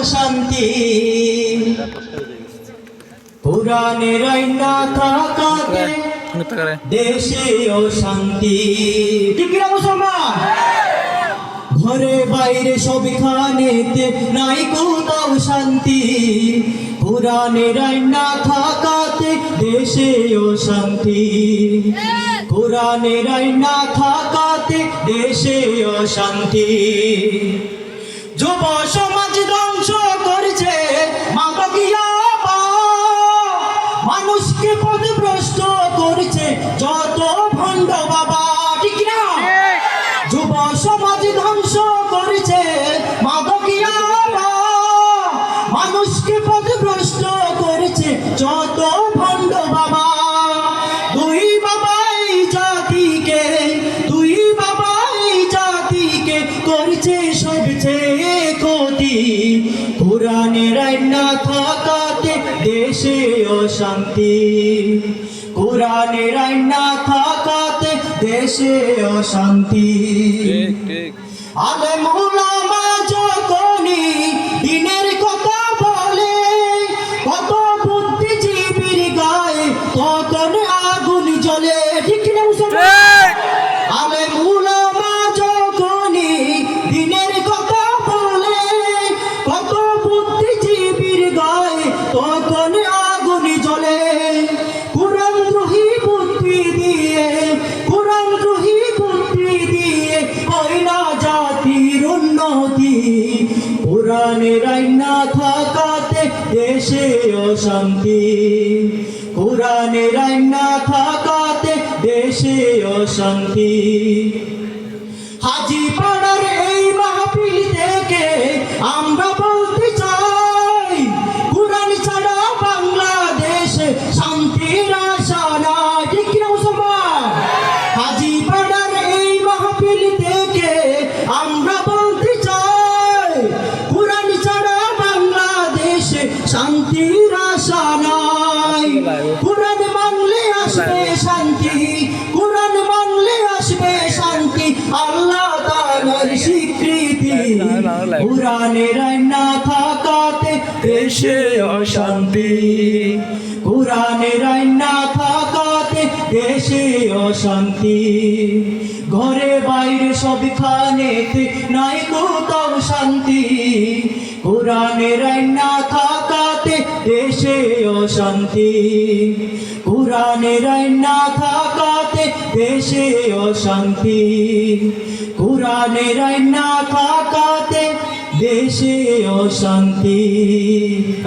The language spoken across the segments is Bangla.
অশান্তি কোরআনের আইন না থাকাতে দেশে অশান্তি। ঠিক না মুসলমান? ঘরে বাইরে সবখানেতে নাই কোথাও শান্তি কোরআনের আইন না থাকাতে দেশে অশান্তি কোরআনের আইন না থাকাতে দেশে অশান্তি। যুব সমাজ ধ্বংস করছে মাদকিয়া মানুষকে পথভ্রষ্ট করছে যত ভণ্ড বাবা। ঠিক না? যুব সমাজ ধ্বংস করছে মাদকিয়া মানুষকে পথভ্রষ্ট করছে যত ভণ্ড বাবা। দুই বাবাই জাতিকে করছে সবচেয়ে ক্ষতি কোরআনের আইন না থাকাতে দেশে অশান্তি কোরআনের আইন না থাকাতে দেশে অশান্তি। আলেম উলামা যখনই দিনের কথা বলে কত বুদ্ধিজীবীর গায়ে তখন আগুন জ্বলে। ঠিক না মুসলমান? আলেম উলামা যখনই দিনের কথা বলে কত বুদ্ধিজীবীর গায়ে তখন আগুন জ্বলে। কোরআনদ্রোহী বুদ্ধি দিয়ে হয় না জাতির উন্নতি কোরআনের আইন না থাকাতে দেশে অশান্তি কোরআনের আইন না থাকাতে দেশে অশান্তি। হাজী পাড়ার এই মাহফিল থেকে আমরা বলতে চাই কোরআন ছাড়া বাংলাদেশে শান্তির আশা নাই। ঠিক না মুসলমান? হাজী পাড়ার এই মাহফিল থেকে আমরা বলতে চাই কোরআন ছাড়া বাংলাদেশে শান্তির আশা নাই। কোরআন মানলে আসবে শান্তি কোরআন মানলে আসবে শান্তি আল্লাহ তাআলার স্বীকৃতি কোরআনের আইন না থাকাতে দেশে অশান্তি কোরআনের আইন না থাকাতে দেশে অশান্তি। ঘরে বাইরে সবখানেতে নাই কোথাও শান্তি কোরআনের আইন না থাকাতে দেশে অশান্তি কোরআনের আইন না থাকাতে দেশে অশান্তি কোরআনের আইন না থাকাতে দেশে অশান্তি।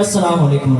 আসসালামু আলাইকুম।